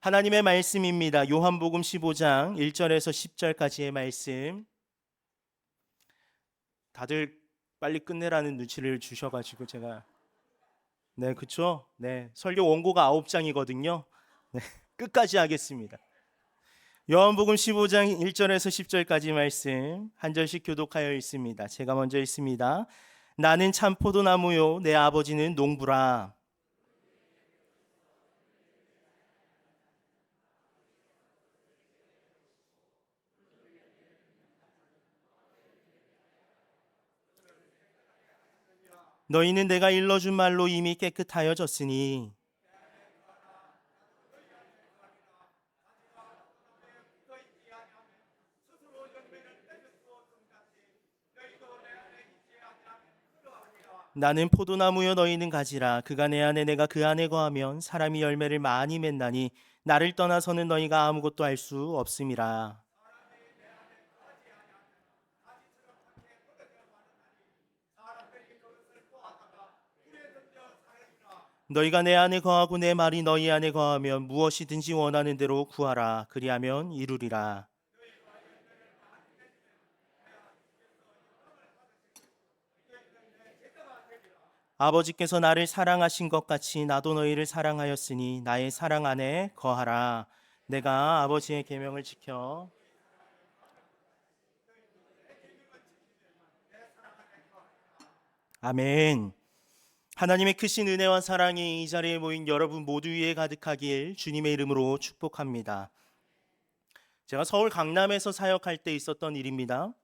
하나님의 말씀입니다. 요한복음 15장 1절에서 10절까지의 말씀. 다들 빨리 끝내라는 눈치를 주셔가지고 제가 그쵸? 설교 원고가 9장이거든요. 끝까지 하겠습니다. 요한복음 15장 1절에서 10절까지 말씀 한 절씩 교독하여 있습니다. 제가 먼저 읽습니다. 나는 참 포도나무요 내 아버지는 농부라. 너희는 내가 일러준 말로 이미 깨끗하여졌으니 나는 포도나무여 너희는 가지라. 그가 내 안에 내가 그 안에 거하면 사람이 열매를 많이 맺나니 나를 떠나서는 너희가 아무것도 할 수 없음이라. 너희가 내 안에 거하고 내 말이 너희 안에 거하면 무엇이든지 원하는 대로 구하라. 그리하면 이루리라. 아버지께서 나를 사랑하신 것 같이 나도 너희를 사랑하였으니 나의 사랑 안에 거하라. 내가 아버지의 계명을 지켜 아멘. 하나님의 크신 은혜와 사랑이 이 자리에 모인 여러분 모두 위에 가득하길 주님의 이름으로 축복합니다. 제가 서울 강남에서 사역할 때 있었던 일입니다.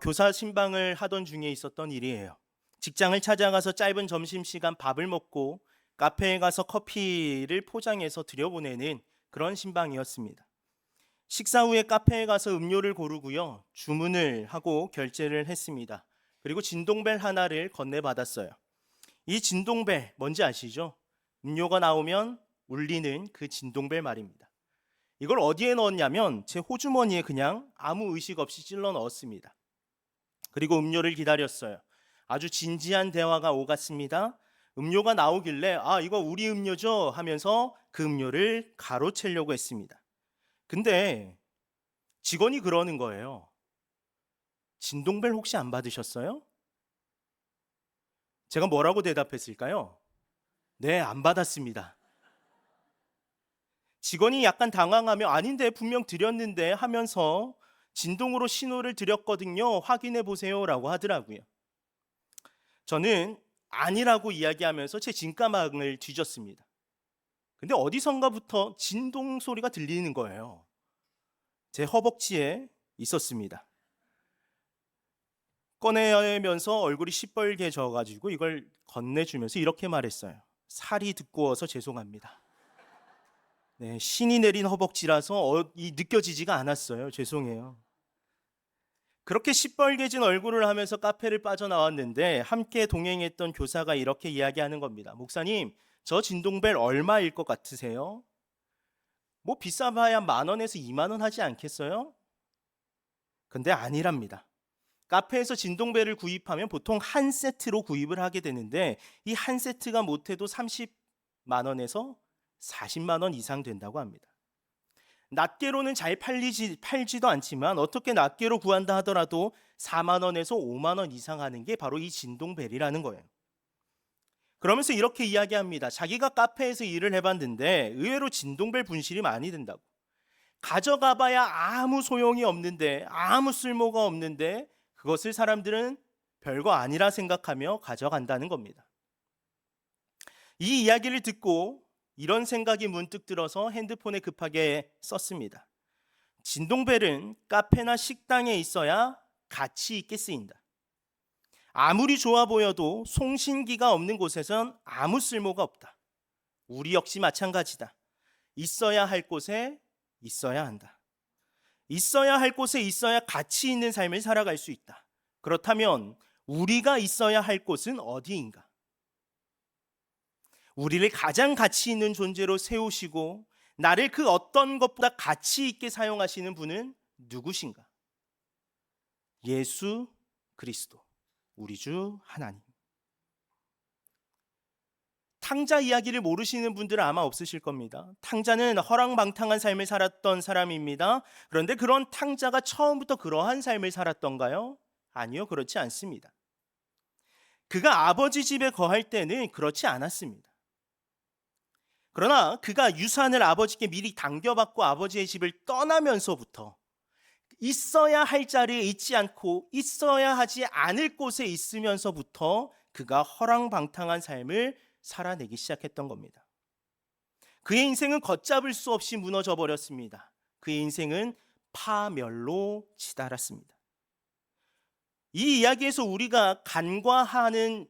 교사 신방을 하던 중에 있었던 일이에요. 직장을 찾아가서 짧은 점심시간 밥을 먹고 카페에 가서 커피를 포장해서 들여보내는 그런 신방이었습니다. 식사 후에 카페에 가서 음료를 고르고요. 주문을 하고 결제를 했습니다. 그리고 진동벨 하나를 건네받았어요. 이 진동벨 뭔지 아시죠? 음료가 나오면 울리는 그 진동벨 말입니다. 이걸 어디에 넣었냐면 제 호주머니에 그냥 아무 의식 없이 찔러 넣었습니다. 그리고 음료를 기다렸어요. 아주 진지한 대화가 오갔습니다. 음료가 나오길래 이거 우리 음료죠 하면서 그 음료를 가로채려고 했습니다. 근데 직원이 그러는 거예요. 진동벨 혹시 안 받으셨어요? 제가 뭐라고 대답했을까요? 네, 안 받았습니다. 직원이 약간 당황하며 아닌데 분명 드렸는데 하면서 진동으로 신호를 드렸거든요. 확인해 보세요 라고 하더라고요. 저는 아니라고 이야기하면서 제 진가방을 뒤졌습니다. 근데 어디선가부터 진동 소리가 들리는 거예요. 제 허벅지에 있었습니다. 꺼내면서 얼굴이 시뻘개져가지고 이걸 건네주면서 이렇게 말했어요. 살이 두꺼워서 죄송합니다. 신이 내린 허벅지라서 느껴지지가 않았어요. 죄송해요. 그렇게 시뻘개진 얼굴을 하면서 카페를 빠져나왔는데 함께 동행했던 교사가 이렇게 이야기하는 겁니다. 목사님, 저 진동벨 얼마일 것 같으세요? 뭐 비싸봐야 10,000원에서 20,000원 하지 않겠어요? 근데 아니랍니다. 카페에서 진동벨을 구입하면 보통 한 세트로 구입을 하게 되는데 이 한 세트가 못해도 30만 원에서 40만 원 이상 된다고 합니다. 낱개로는 잘 팔지도 않지만 어떻게 낱개로 구한다 하더라도 4만 원에서 5만 원 이상 하는 게 바로 이 진동벨이라는 거예요. 그러면서 이렇게 이야기합니다. 자기가 카페에서 일을 해봤는데 의외로 진동벨 분실이 많이 된다고. 가져가봐야 아무 소용이 없는데, 아무 쓸모가 없는데 그것을 사람들은 별거 아니라 생각하며 가져간다는 겁니다. 이 이야기를 듣고 이런 생각이 문득 들어서 핸드폰에 급하게 썼습니다. 진동벨은 카페나 식당에 있어야 가치 있게 쓰인다. 아무리 좋아 보여도 송신기가 없는 곳에선 아무 쓸모가 없다. 우리 역시 마찬가지다. 있어야 할 곳에 있어야 한다. 있어야 할 곳에 있어야 가치 있는 삶을 살아갈 수 있다. 그렇다면 우리가 있어야 할 곳은 어디인가? 우리를 가장 가치 있는 존재로 세우시고 나를 그 어떤 것보다 가치 있게 사용하시는 분은 누구신가? 예수 그리스도, 우리 주 하나님. 탕자 이야기를 모르시는 분들은 아마 없으실 겁니다. 탕자는 허랑방탕한 삶을 살았던 사람입니다. 그런데 그런 탕자가 처음부터 그러한 삶을 살았던가요? 아니요, 그렇지 않습니다. 그가 아버지 집에 거할 때는 그렇지 않았습니다. 그러나 그가 유산을 아버지께 미리 당겨받고 아버지의 집을 떠나면서부터 있어야 할 자리에 있지 않고 있어야 하지 않을 곳에 있으면서부터 그가 허랑방탕한 삶을 살아내기 시작했던 겁니다. 그의 인생은 걷잡을 수 없이 무너져 버렸습니다. 그의 인생은 파멸로 치달았습니다. 이 이야기에서 우리가 간과하는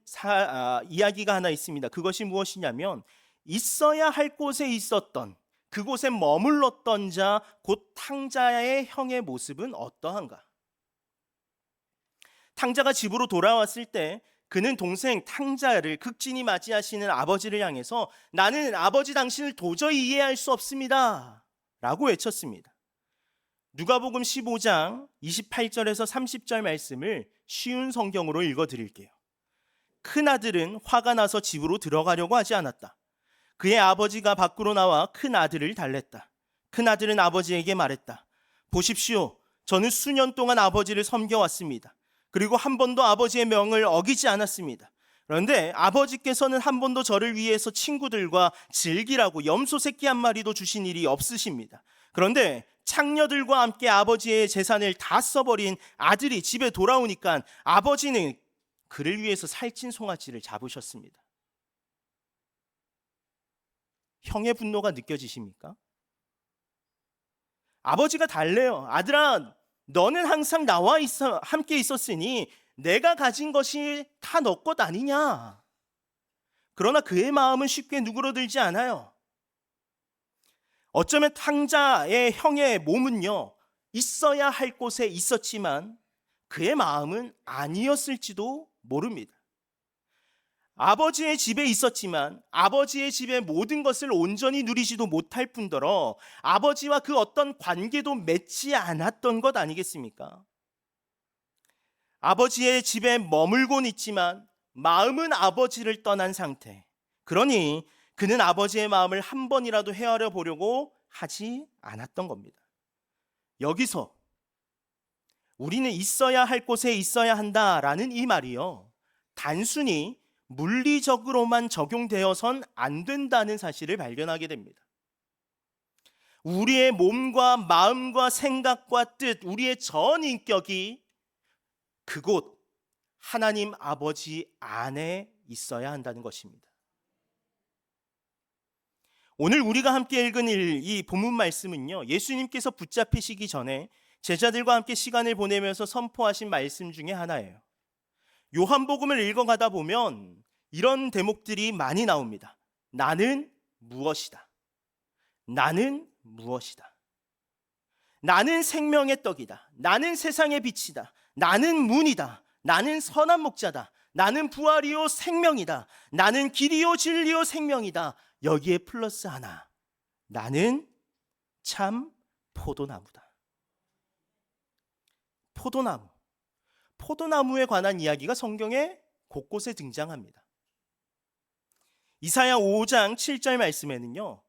이야기가 하나 있습니다. 그것이 무엇이냐면 있어야 할 곳에 있었던, 그곳에 머물렀던 자, 곧 탕자의 형의 모습은 어떠한가? 탕자가 집으로 돌아왔을 때 그는 동생 탕자를 극진히 맞이하시는 아버지를 향해서 나는 아버지 당신을 도저히 이해할 수 없습니다 라고 외쳤습니다. 누가복음 15장 28절에서 30절 말씀을 쉬운 성경으로 읽어드릴게요. 큰아들은 화가 나서 집으로 들어가려고 하지 않았다. 그의 아버지가 밖으로 나와 큰아들을 달랬다. 큰아들은 아버지에게 말했다. 보십시오. 저는 수년 동안 아버지를 섬겨왔습니다. 그리고 한 번도 아버지의 명을 어기지 않았습니다. 그런데 아버지께서는 한 번도 저를 위해서 친구들과 즐기라고 염소 새끼 한 마리도 주신 일이 없으십니다. 그런데 창녀들과 함께 아버지의 재산을 다 써버린 아들이 집에 돌아오니까 아버지는 그를 위해서 살찐 송아지를 잡으셨습니다. 형의 분노가 느껴지십니까? 아버지가 달래요. 아들아, 너는 항상 나와 함께 있었으니 내가 가진 것이 다 너 것 아니냐. 그러나 그의 마음은 쉽게 누그러들지 않아요. 어쩌면 탕자의 형의 몸은요, 있어야 할 곳에 있었지만 그의 마음은 아니었을지도 모릅니다. 아버지의 집에 있었지만 아버지의 집의 모든 것을 온전히 누리지도 못할 뿐더러 아버지와 그 어떤 관계도 맺지 않았던 것 아니겠습니까? 아버지의 집에 머물곤 있지만 마음은 아버지를 떠난 상태. 그러니 그는 아버지의 마음을 한 번이라도 헤아려 보려고 하지 않았던 겁니다. 여기서 우리는 있어야 할 곳에 있어야 한다라는 이 말이요, 단순히 물리적으로만 적용되어선 안 된다는 사실을 발견하게 됩니다. 우리의 몸과 마음과 생각과 뜻, 우리의 전 인격이 그곳 하나님 아버지 안에 있어야 한다는 것입니다. 오늘 우리가 함께 읽은 이 본문 말씀은요, 예수님께서 붙잡히시기 전에 제자들과 함께 시간을 보내면서 선포하신 말씀 중에 하나예요. 요한복음을 읽어가다 보면 이런 대목들이 많이 나옵니다. 나는 무엇이다. 나는 무엇이다. 나는 생명의 떡이다. 나는 세상의 빛이다. 나는 문이다. 나는 선한 목자다. 나는 부활이요 생명이다. 나는 길이요 진리요 생명이다. 여기에 플러스 하나. 나는 참 포도나무다. 포도나무. 포도나무에 관한 이야기가 성경에 곳곳에 등장합니다. 이사야 5장 7절 말씀에는요,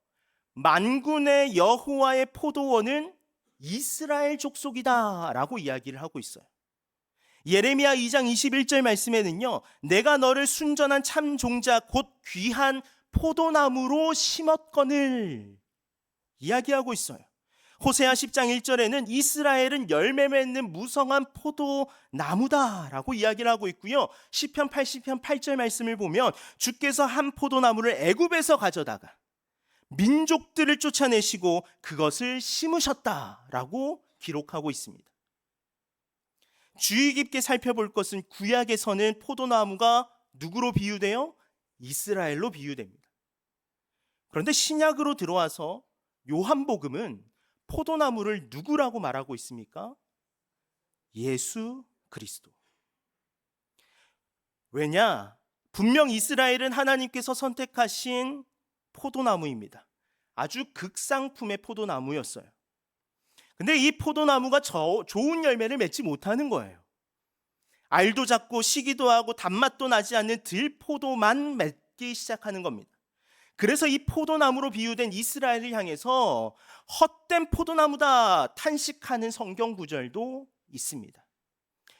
만군의 여호와의 포도원은 이스라엘 족속이다 라고 이야기를 하고 있어요. 예레미야 2장 21절 말씀에는요, 내가 너를 순전한 참 종자 곧 귀한 포도나무로 심었거늘 이야기하고 있어요. 호세아 10장 1절에는 이스라엘은 열매 맺는 무성한 포도나무다 라고 이야기를 하고 있고요. 시편 80편 8절 말씀을 보면 주께서 한 포도나무를 애굽에서 가져다가 민족들을 쫓아내시고 그것을 심으셨다라고 기록하고 있습니다. 주의 깊게 살펴볼 것은 구약에서는 포도나무가 누구로 비유돼요? 이스라엘로 비유됩니다. 그런데 신약으로 들어와서 요한복음은 포도나무를 누구라고 말하고 있습니까? 예수 그리스도. 왜냐? 분명 이스라엘은 하나님께서 선택하신 포도나무입니다. 아주 극상품의 포도나무였어요. 근데 이 포도나무가 좋은 열매를 맺지 못하는 거예요. 알도 작고 시기도 하고 단맛도 나지 않는 들포도만 맺기 시작하는 겁니다. 그래서 이 포도나무로 비유된 이스라엘을 향해서 헛된 포도나무다 탄식하는 성경 구절도 있습니다.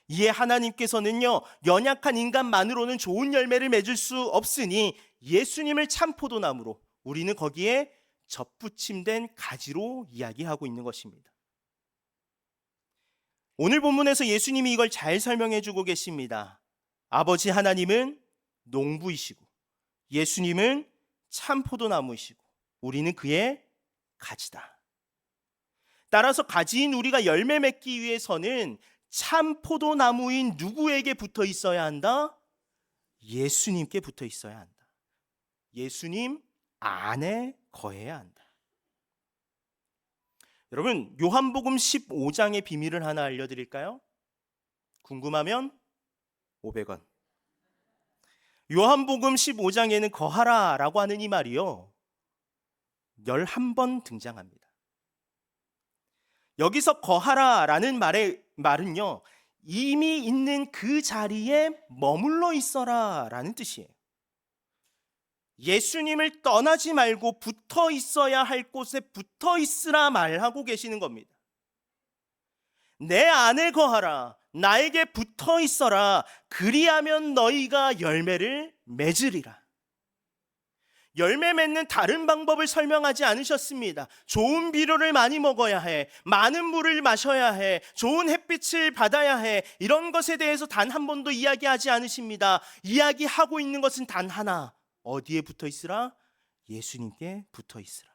이에 하나님께서는요, 연약한 인간만으로는 좋은 열매를 맺을 수 없으니 예수님을 참 포도나무로, 우리는 거기에 접붙임된 가지로 이야기하고 있는 것입니다. 오늘 본문에서 예수님이 이걸 잘 설명해 주고 계십니다. 아버지 하나님은 농부이시고 예수님은 참 포도나무이시고 우리는 그의 가지다. 따라서 가지인 우리가 열매 맺기 위해서는 참 포도나무인 누구에게 붙어 있어야 한다? 예수님께 붙어 있어야 한다. 예수님 안에 거해야 한다. 여러분, 요한복음 15장의 비밀을 하나 알려드릴까요? 궁금하면 500원. 요한복음 15장에는 거하라 라고 하는 이 말이요, 11번 등장합니다. 여기서 거하라 라는 말은요, 이미 있는 그 자리에 머물러 있어라 라는 뜻이에요. 예수님을 떠나지 말고 붙어 있어야 할 곳에 붙어 있으라 말하고 계시는 겁니다. 내 안에 거하라, 나에게 붙어 있어라, 그리하면 너희가 열매를 맺으리라. 열매 맺는 다른 방법을 설명하지 않으셨습니다. 좋은 비료를 많이 먹어야 해, 많은 물을 마셔야 해, 좋은 햇빛을 받아야 해, 이런 것에 대해서 단 한 번도 이야기하지 않으십니다. 이야기하고 있는 것은 단 하나, 어디에 붙어 있으라? 예수님께 붙어 있으라.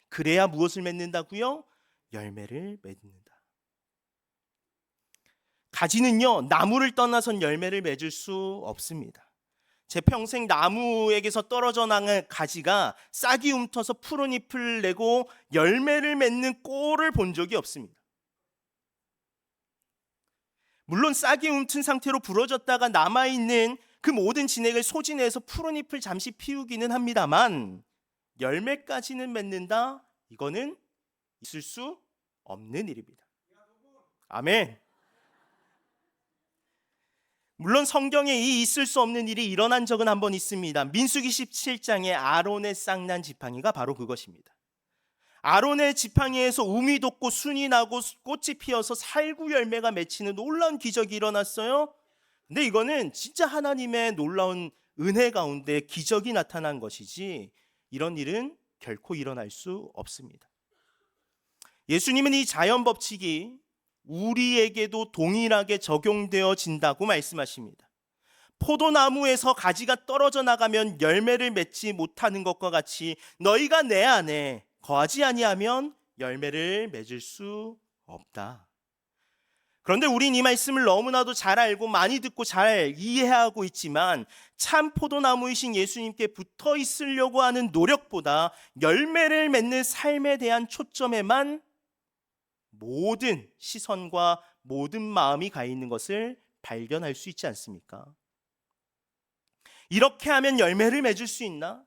그래야 무엇을 맺는다고요? 열매를 맺는다. 가지는요, 나무를 떠나선 열매를 맺을 수 없습니다. 제 평생 나무에게서 떨어져 나간 가지가 싹이 움터서 푸른 잎을 내고 열매를 맺는 꼴을 본 적이 없습니다. 물론 싹이 움튼 상태로 부러졌다가 남아있는 그 모든 진액을 소진해서 푸른 잎을 잠시 피우기는 합니다만 열매까지는 맺는다? 이거는 있을 수 없는 일입니다. 아멘. 물론 성경에 이 있을 수 없는 일이 일어난 적은 한 번 있습니다. 민수기 17장에 아론의 쌍난 지팡이가 바로 그것입니다. 아론의 지팡이에서 우미 돋고 순이 나고 꽃이 피어서 살구 열매가 맺히는 놀라운 기적이 일어났어요. 근데 이거는 진짜 하나님의 놀라운 은혜 가운데 기적이 나타난 것이지 이런 일은 결코 일어날 수 없습니다. 예수님은 이 자연 법칙이 우리에게도 동일하게 적용되어진다고 말씀하십니다. 포도나무에서 가지가 떨어져 나가면 열매를 맺지 못하는 것과 같이 너희가 내 안에 거하지 아니하면 열매를 맺을 수 없다. 그런데 우린 이 말씀을 너무나도 잘 알고 많이 듣고 잘 이해하고 있지만 참 포도나무이신 예수님께 붙어 있으려고 하는 노력보다 열매를 맺는 삶에 대한 초점에만 모든 시선과 모든 마음이 가 있는 것을 발견할 수 있지 않습니까? 이렇게 하면 열매를 맺을 수 있나?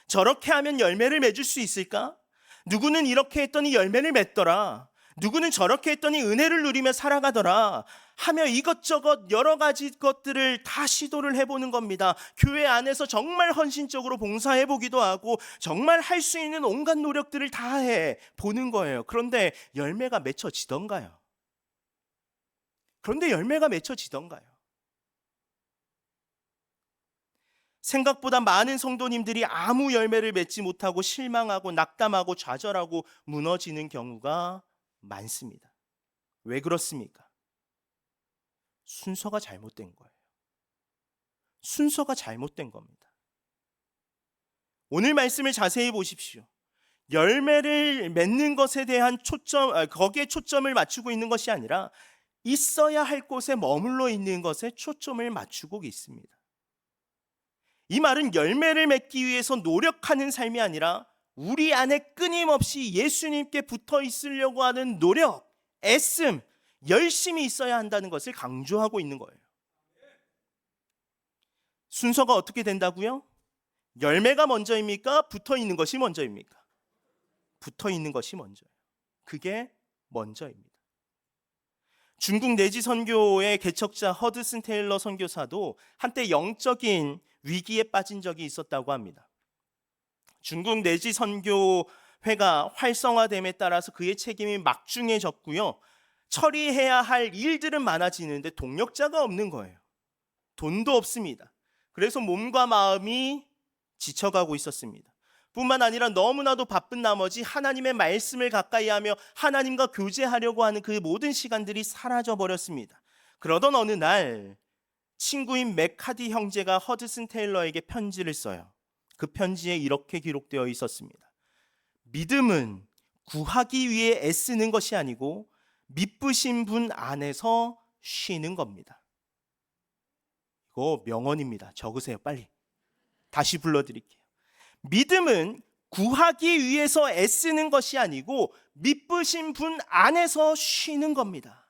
저렇게 하면 열매를 맺을 수 있을까? 누구는 이렇게 했더니 열매를 맺더라. 누구는 저렇게 했더니 은혜를 누리며 살아가더라 하며 이것저것 여러 가지 것들을 다 시도를 해보는 겁니다. 교회 안에서 정말 헌신적으로 봉사해보기도 하고 정말 할 수 있는 온갖 노력들을 다 해보는 거예요. 그런데 열매가 맺혀지던가요? 생각보다 많은 성도님들이 아무 열매를 맺지 못하고 실망하고 낙담하고 좌절하고 무너지는 경우가 많습니다. 왜 그렇습니까? 순서가 잘못된 거예요. 순서가 잘못된 겁니다. 오늘 말씀을 자세히 보십시오. 열매를 맺는 것에 대한 거기에 초점을 맞추고 있는 것이 아니라 있어야 할 곳에 머물러 있는 것에 초점을 맞추고 있습니다. 이 말은 열매를 맺기 위해서 노력하는 삶이 아니라 우리 안에 끊임없이 예수님께 붙어 있으려고 하는 노력, 애씀, 열심히 있어야 한다는 것을 강조하고 있는 거예요. 순서가 어떻게 된다고요? 열매가 먼저입니까? 붙어 있는 것이 먼저입니까? 붙어 있는 것이 먼저예요. 그게 먼저입니다. 중국 내지 선교의 개척자 허드슨 테일러 선교사도 한때 영적인 위기에 빠진 적이 있었다고 합니다. 중국 내지 선교회가 활성화됨에 따라서 그의 책임이 막중해졌고요. 처리해야 할 일들은 많아지는데 동력자가 없는 거예요. 돈도 없습니다. 그래서 몸과 마음이 지쳐가고 있었습니다. 뿐만 아니라 너무나도 바쁜 나머지 하나님의 말씀을 가까이 하며 하나님과 교제하려고 하는 그 모든 시간들이 사라져 버렸습니다. 그러던 어느 날 친구인 맥카디 형제가 허드슨 테일러에게 편지를 써요. 그 편지에 이렇게 기록되어 있었습니다. 믿음은 구하기 위해 애쓰는 것이 아니고 미쁘신 분 안에서 쉬는 겁니다. 이거 명언입니다. 적으세요, 빨리. 다시 불러드릴게요. 믿음은 구하기 위해서 애쓰는 것이 아니고 미쁘신 분 안에서 쉬는 겁니다.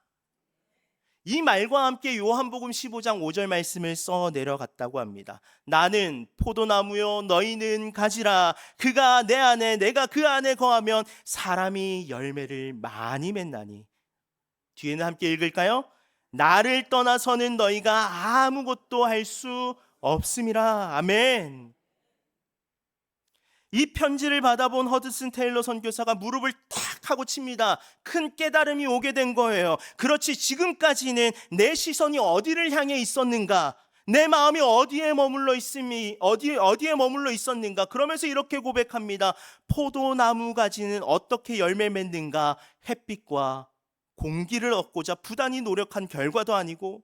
이 말과 함께 요한복음 15장 5절 말씀을 써 내려갔다고 합니다. 나는 포도나무요 너희는 가지라. 그가 내 안에 내가 그 안에 거하면 사람이 열매를 많이 맺나니. 뒤에는 함께 읽을까요? 나를 떠나서는 너희가 아무것도 할 수 없음이라. 아멘. 이 편지를 받아본 허드슨 테일러 선교사가 무릎을 탁 하고 칩니다. 큰 깨달음이 오게 된 거예요. 그렇지, 지금까지는 내 시선이 어디를 향해 있었는가? 내 마음이 어디에 머물러 있었는가? 그러면서 이렇게 고백합니다. 포도나무 가지는 어떻게 열매 맺는가? 햇빛과 공기를 얻고자 부단히 노력한 결과도 아니고,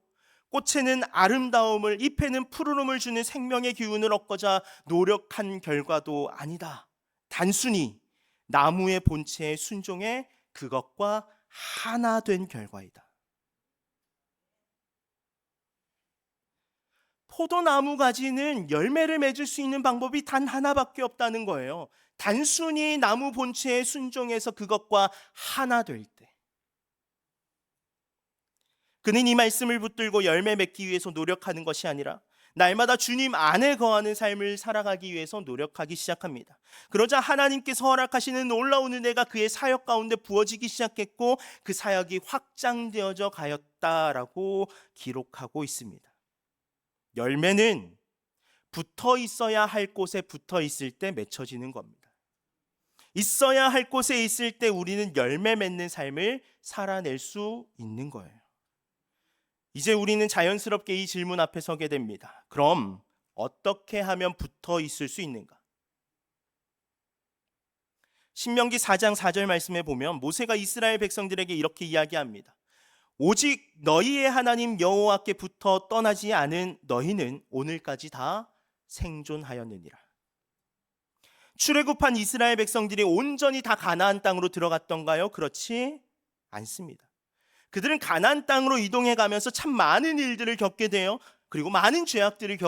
꽃에는 아름다움을, 잎에는 푸르름을 주는 생명의 기운을 얻고자 노력한 결과도 아니다. 단순히 나무의 본체에 순종해 그것과 하나 된 결과이다. 포도나무 가지는 열매를 맺을 수 있는 방법이 단 하나밖에 없다는 거예요. 단순히 나무 본체에 순종해서 그것과 하나 될 때. 그는 이 말씀을 붙들고 열매 맺기 위해서 노력하는 것이 아니라 날마다 주님 안에 거하는 삶을 살아가기 위해서 노력하기 시작합니다. 그러자 하나님께서 허락하시는 놀라운 은혜가 그의 사역 가운데 부어지기 시작했고 그 사역이 확장되어져 가였다라고 기록하고 있습니다. 열매는 붙어 있어야 할 곳에 붙어 있을 때 맺혀지는 겁니다. 있어야 할 곳에 있을 때 우리는 열매 맺는 삶을 살아낼 수 있는 거예요. 이제 우리는 자연스럽게 이 질문 앞에 서게 됩니다. 그럼 어떻게 하면 붙어 있을 수 있는가? 신명기 4장 4절 말씀에 보면 모세가 이스라엘 백성들에게 이렇게 이야기합니다. 오직 너희의 하나님 여호와께 붙어 떠나지 않은 너희는 오늘까지 다 생존하였느니라. 출애굽한 이스라엘 백성들이 온전히 다 가나안 땅으로 들어갔던가요? 그렇지 않습니다. 그들은 가나안 땅으로 이동해 가면서 참 많은 일들을 겪게 돼요. 그리고 많은 죄악들을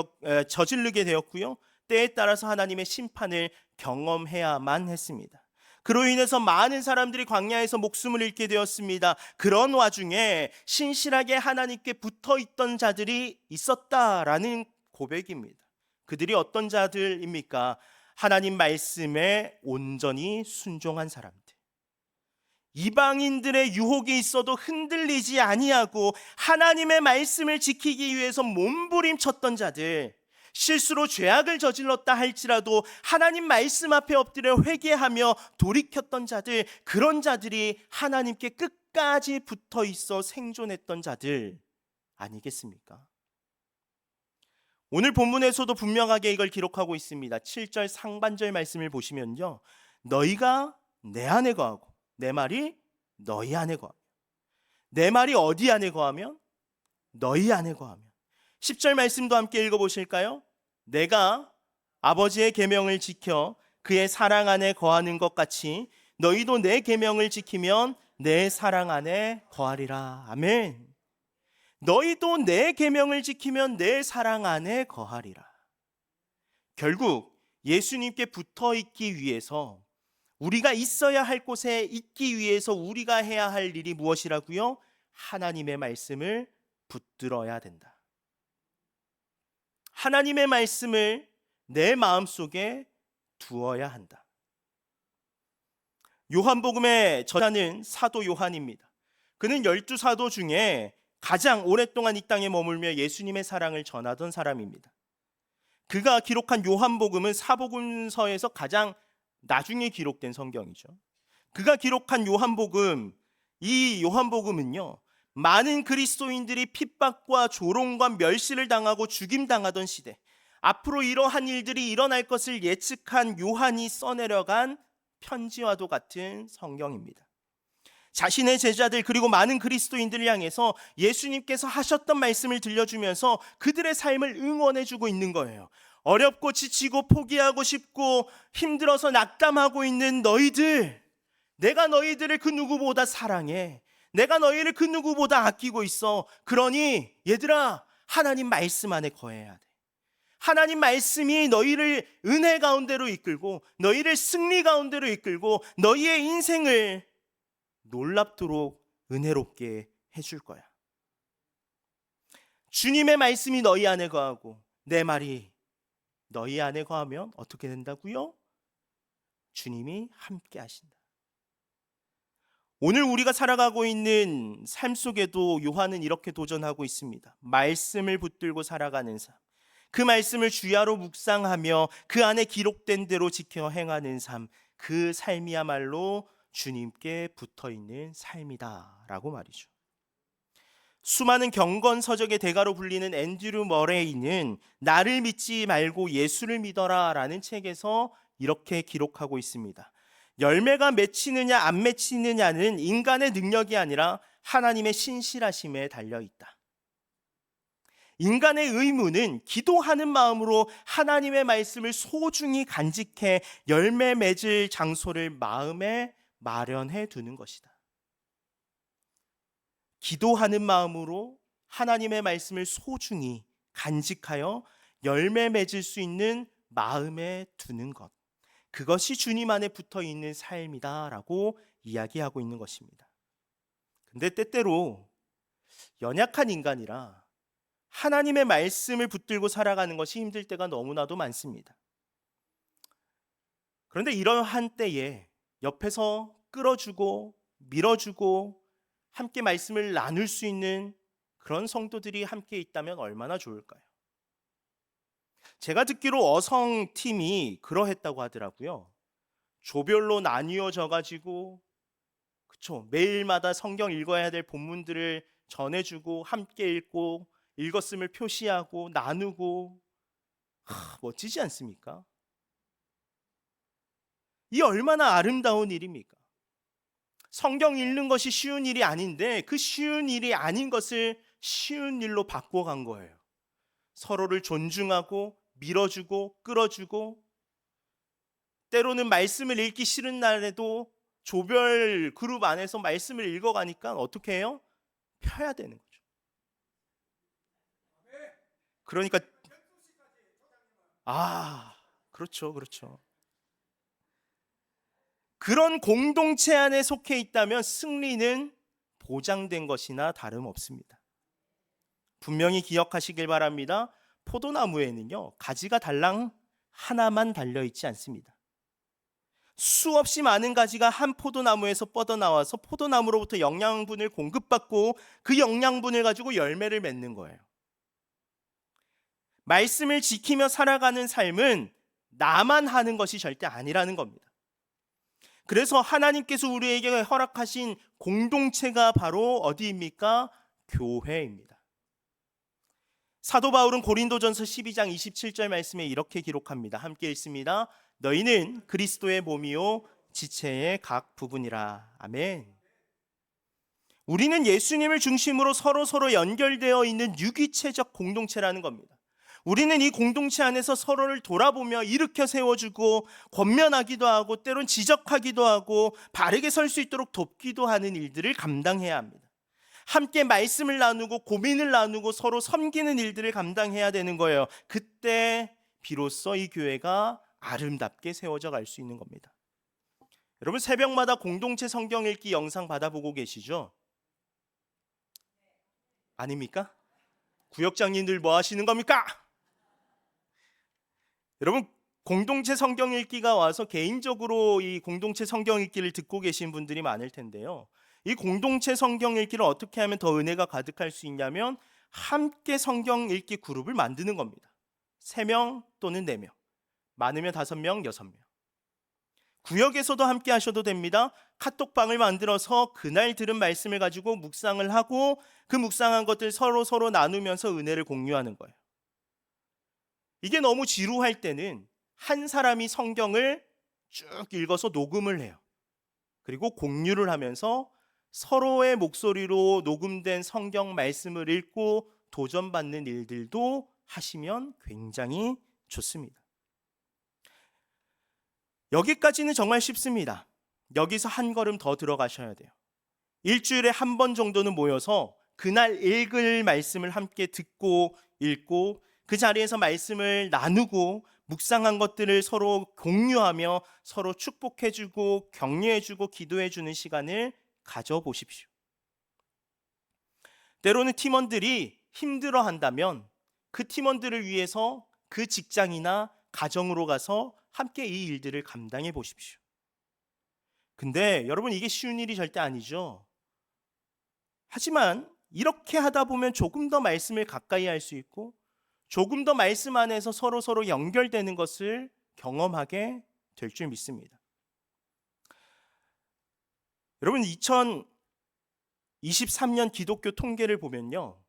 저지르게 되었고요. 때에 따라서 하나님의 심판을 경험해야만 했습니다. 그로 인해서 많은 사람들이 광야에서 목숨을 잃게 되었습니다. 그런 와중에 신실하게 하나님께 붙어 있던 자들이 있었다라는 고백입니다. 그들이 어떤 자들입니까? 하나님 말씀에 온전히 순종한 사람들. 이방인들의 유혹이 있어도 흔들리지 아니하고 하나님의 말씀을 지키기 위해서 몸부림쳤던 자들, 실수로 죄악을 저질렀다 할지라도 하나님 말씀 앞에 엎드려 회개하며 돌이켰던 자들, 그런 자들이 하나님께 끝까지 붙어 있어 생존했던 자들 아니겠습니까? 오늘 본문에서도 분명하게 이걸 기록하고 있습니다. 7절 상반절 말씀을 보시면요, 너희가 내 안에 거하고 내 말이 너희 안에 거하며. 내 말이 어디 안에 거하면? 너희 안에 거하며. 10절 말씀도 함께 읽어보실까요? 내가 아버지의 계명을 지켜 그의 사랑 안에 거하는 것 같이 너희도 내 계명을 지키면 내 사랑 안에 거하리라. 아멘. 너희도 내 계명을 지키면 내 사랑 안에 거하리라. 결국 예수님께 붙어 있기 위해서, 우리가 있어야 할 곳에 있기 위해서 우리가 해야 할 일이 무엇이라고요? 하나님의 말씀을 붙들어야 된다. 하나님의 말씀을 내 마음속에 두어야 한다. 요한복음의 저자는 사도 요한입니다. 그는 12사도 중에 가장 오랫동안 이 땅에 머물며 예수님의 사랑을 전하던 사람입니다. 그가 기록한 요한복음은 사복음서에서 가장 나중에 기록된 성경이죠. 그가 기록한 요한복음, 이 요한복음은요, 많은 그리스도인들이 핍박과 조롱과 멸시를 당하고 죽임당하던 시대, 앞으로 이러한 일들이 일어날 것을 예측한 요한이 써내려간 편지와도 같은 성경입니다. 자신의 제자들 그리고 많은 그리스도인들을 향해서 예수님께서 하셨던 말씀을 들려주면서 그들의 삶을 응원해주고 있는 거예요. 어렵고 지치고 포기하고 싶고 힘들어서 낙담하고 있는 너희들, 내가 너희들을 그 누구보다 사랑해. 내가 너희를 그 누구보다 아끼고 있어. 그러니 얘들아, 하나님 말씀 안에 거해야 돼. 하나님 말씀이 너희를 은혜 가운데로 이끌고 너희를 승리 가운데로 이끌고 너희의 인생을 놀랍도록 은혜롭게 해줄 거야. 주님의 말씀이 너희 안에 거하고 내 말이 너희 안에 거하면 어떻게 된다고요? 주님이 함께 하신다. 오늘 우리가 살아가고 있는 삶 속에도 요한은 이렇게 도전하고 있습니다. 말씀을 붙들고 살아가는 삶, 그 말씀을 주야로 묵상하며 그 안에 기록된 대로 지켜 행하는 삶, 그 삶이야말로 주님께 붙어있는 삶이다 라고 말이죠. 수많은 경건서적의 대가로 불리는 앤드류 머레이는 나를 믿지 말고 예수를 믿어라 라는 책에서 이렇게 기록하고 있습니다. 열매가 맺히느냐 안 맺히느냐는 인간의 능력이 아니라 하나님의 신실하심에 달려있다. 인간의 의무는 기도하는 마음으로 하나님의 말씀을 소중히 간직해 열매 맺을 장소를 마음에 마련해 두는 것이다. 기도하는 마음으로 하나님의 말씀을 소중히 간직하여 열매 맺을 수 있는 마음에 두는 것, 그것이 주님 안에 붙어 있는 삶이다라고 이야기하고 있는 것입니다. 근데 때때로 연약한 인간이라 하나님의 말씀을 붙들고 살아가는 것이 힘들 때가 너무나도 많습니다. 그런데 이러한 때에 옆에서 끌어주고 밀어주고 함께 말씀을 나눌 수 있는 그런 성도들이 함께 있다면 얼마나 좋을까요? 제가 듣기로 어성팀이 그러했다고 하더라고요. 조별로 나뉘어져 가지고 매일마다 성경 읽어야 될 본문들을 전해주고 함께 읽고 읽었음을 표시하고 나누고, 멋지지 않습니까? 이 얼마나 아름다운 일입니까? 성경 읽는 것이 쉬운 일이 아닌데 그 쉬운 일이 아닌 것을 쉬운 일로 바꿔간 거예요. 서로를 존중하고 밀어주고 끌어주고, 때로는 말씀을 읽기 싫은 날에도 조별 그룹 안에서 말씀을 읽어가니까 어떻게 해요? 펴야 되는 거죠. 그러니까 그렇죠. 그런 공동체 안에 속해 있다면 승리는 보장된 것이나 다름없습니다. 분명히 기억하시길 바랍니다. 포도나무에는요, 가지가 달랑 하나만 달려있지 않습니다. 수없이 많은 가지가 한 포도나무에서 뻗어나와서 포도나무로부터 영양분을 공급받고 그 영양분을 가지고 열매를 맺는 거예요. 말씀을 지키며 살아가는 삶은 나만 하는 것이 절대 아니라는 겁니다. 그래서 하나님께서 우리에게 허락하신 공동체가 바로 어디입니까? 교회입니다. 사도 바울은 고린도전서 12장 27절 말씀에 이렇게 기록합니다. 함께 읽습니다. 너희는 그리스도의 몸이요 지체의 각 부분이라. 아멘. 우리는 예수님을 중심으로 서로 연결되어 있는 유기체적 공동체라는 겁니다. 우리는 이 공동체 안에서 서로를 돌아보며 일으켜 세워주고 권면하기도 하고 때론 지적하기도 하고 바르게 설 수 있도록 돕기도 하는 일들을 감당해야 합니다. 함께 말씀을 나누고 고민을 나누고 서로 섬기는 일들을 감당해야 되는 거예요. 그때 비로소 이 교회가 아름답게 세워져 갈 수 있는 겁니다. 여러분, 새벽마다 공동체 성경 읽기 영상 받아보고 계시죠? 아닙니까? 구역장님들 뭐 하시는 겁니까? 여러분, 공동체 성경 읽기가 와서 개인적으로 이 공동체 성경 읽기를 듣고 계신 분들이 많을 텐데요. 이 공동체 성경 읽기를 어떻게 하면 더 은혜가 가득할 수 있냐면 함께 성경 읽기 그룹을 만드는 겁니다. 3명 또는 4명, 많으면 5명, 6명. 구역에서도 함께 하셔도 됩니다. 카톡방을 만들어서 그날 들은 말씀을 가지고 묵상을 하고 그 묵상한 것들 서로 나누면서 은혜를 공유하는 거예요. 이게 너무 지루할 때는 한 사람이 성경을 쭉 읽어서 녹음을 해요. 그리고 공유를 하면서 서로의 목소리로 녹음된 성경 말씀을 읽고 도전받는 일들도 하시면 굉장히 좋습니다. 여기까지는 정말 쉽습니다. 여기서 한 걸음 더 들어가셔야 돼요. 일주일에 한 번 정도는 모여서 그날 읽을 말씀을 함께 듣고 읽고 그 자리에서 말씀을 나누고 묵상한 것들을 서로 공유하며 서로 축복해주고 격려해주고 기도해주는 시간을 가져보십시오. 때로는 팀원들이 힘들어한다면 그 팀원들을 위해서 그 직장이나 가정으로 가서 함께 이 일들을 감당해 보십시오. 근데 여러분, 이게 쉬운 일이 절대 아니죠. 하지만 이렇게 하다 보면 조금 더 말씀을 가까이 할 수 있고 조금 더 말씀 안에서 서로 연결되는 것을 경험하게 될 줄 믿습니다. 여러분, 2023년 기독교 통계를 보면요,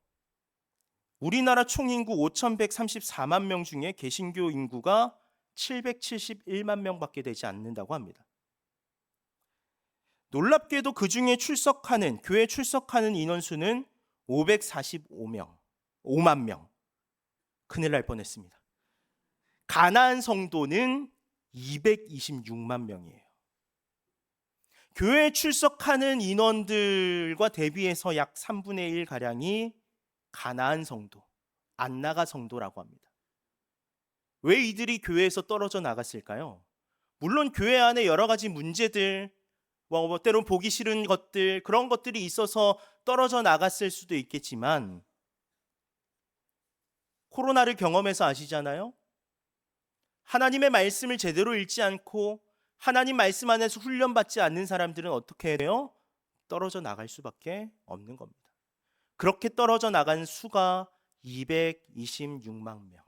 우리나라 총인구 5,134만 명 중에 개신교 인구가 771만 명밖에 되지 않는다고 합니다. 놀랍게도 그 중에 교회 출석하는 인원수는 545만 명. 큰일 날 뻔했습니다. 가나안 성도는 226만 명이에요. 교회에 출석하는 인원들과 대비해서 약 3분의 1 가량이 가나안 성도, 안나가 성도라고 합니다. 왜 이들이 교회에서 떨어져 나갔을까요? 물론 교회 안에 여러 가지 문제들, 때론 보기 싫은 것들, 그런 것들이 있어서 떨어져 나갔을 수도 있겠지만 코로나를 경험해서 아시잖아요. 하나님의 말씀을 제대로 읽지 않고 하나님 말씀 안에서 훈련받지 않는 사람들은 어떻게 해요? 떨어져 나갈 수밖에 없는 겁니다. 그렇게 떨어져 나간 수가 226만 명.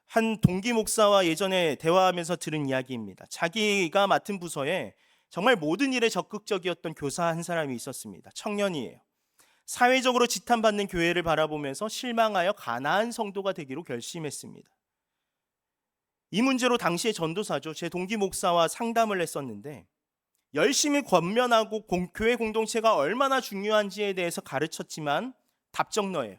한 동기 목사와 예전에 대화하면서 들은 이야기입니다. 자기가 맡은 부서에 정말 모든 일에 적극적이었던 교사 한 사람이 있었습니다. 청년이에요. 사회적으로 지탄받는 교회를 바라보면서 실망하여 가나안 성도가 되기로 결심했습니다. 이 문제로 당시의 전도사죠, 제 동기 목사와 상담을 했었는데 열심히 권면하고 교회 공동체가 얼마나 중요한지에 대해서 가르쳤지만 답정너예요.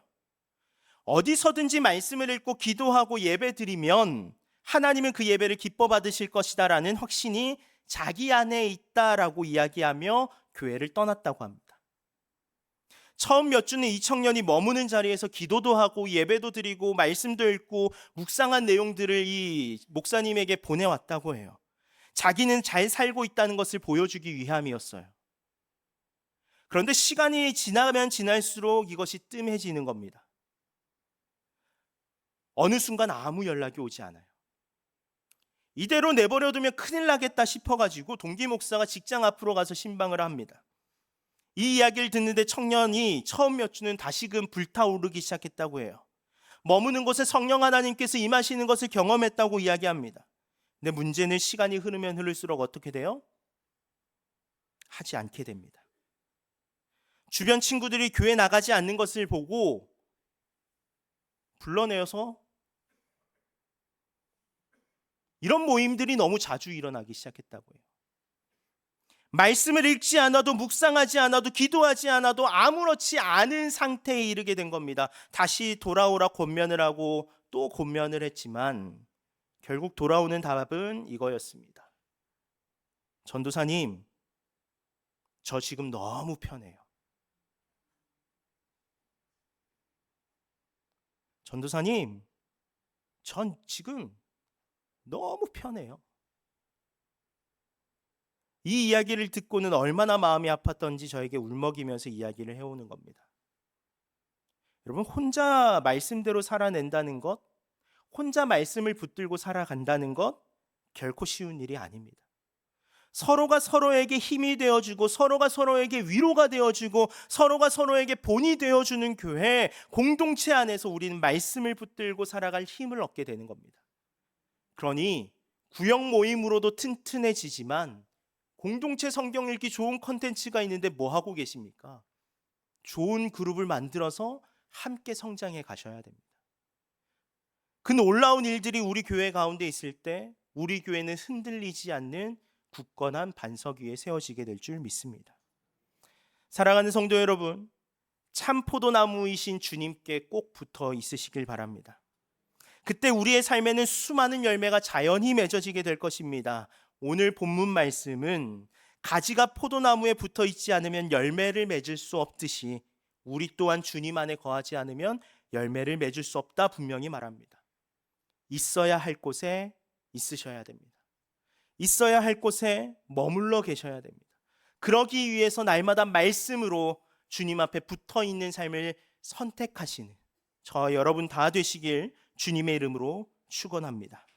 어디서든지 말씀을 읽고 기도하고 예배 드리면 하나님은 그 예배를 기뻐 받으실 것이다 라는 확신이 자기 안에 있다라고 이야기하며 교회를 떠났다고 합니다. 처음 몇 주는 이 청년이 머무는 자리에서 기도도 하고 예배도 드리고 말씀도 읽고 묵상한 내용들을 이 목사님에게 보내왔다고 해요. 자기는 잘 살고 있다는 것을 보여주기 위함이었어요. 그런데 시간이 지나면 지날수록 이것이 뜸해지는 겁니다. 어느 순간 아무 연락이 오지 않아요. 이대로 내버려두면 큰일 나겠다 싶어가지고 동기 목사가 직장 앞으로 가서 신방을 합니다. 이 이야기를 듣는데 청년이 처음 몇 주는 다시금 불타오르기 시작했다고 해요. 머무는 곳에 성령 하나님께서 임하시는 것을 경험했다고 이야기합니다. 근데 문제는 시간이 흐르면 흐를수록 어떻게 돼요? 하지 않게 됩니다. 주변 친구들이 교회 나가지 않는 것을 보고 불러내어서 이런 모임들이 너무 자주 일어나기 시작했다고 해요. 말씀을 읽지 않아도 묵상하지 않아도 기도하지 않아도 아무렇지 않은 상태에 이르게 된 겁니다. 다시 돌아오라 권면을 하고 또 권면을 했지만 결국 돌아오는 답은 이거였습니다. 전도사님, 저 지금 너무 편해요. 전도사님, 전 지금 너무 편해요. 이 이야기를 듣고는 얼마나 마음이 아팠던지 저에게 울먹이면서 이야기를 해오는 겁니다. 여러분, 혼자 말씀대로 살아낸다는 것, 혼자 말씀을 붙들고 살아간다는 것 결코 쉬운 일이 아닙니다. 서로가 서로에게 힘이 되어주고 서로가 서로에게 위로가 되어주고 서로가 서로에게 본이 되어주는 교회, 공동체 안에서 우리는 말씀을 붙들고 살아갈 힘을 얻게 되는 겁니다. 그러니 구역 모임으로도 튼튼해지지만 공동체 성경 읽기 좋은 컨텐츠가 있는데 뭐 하고 계십니까? 좋은 그룹을 만들어서 함께 성장해 가셔야 됩니다. 그 놀라운 일들이 우리 교회 가운데 있을 때 우리 교회는 흔들리지 않는 굳건한 반석 위에 세워지게 될 줄 믿습니다. 사랑하는 성도 여러분, 참 포도나무이신 주님께 꼭 붙어 있으시길 바랍니다. 그때 우리의 삶에는 수많은 열매가 자연히 맺어지게 될 것입니다. 오늘 본문 말씀은 가지가 포도나무에 붙어 있지 않으면 열매를 맺을 수 없듯이 우리 또한 주님 안에 거하지 않으면 열매를 맺을 수 없다 분명히 말합니다. 있어야 할 곳에 있으셔야 됩니다. 있어야 할 곳에 머물러 계셔야 됩니다. 그러기 위해서 날마다 말씀으로 주님 앞에 붙어 있는 삶을 선택하시는 저와 여러분 다 되시길 주님의 이름으로 축원합니다.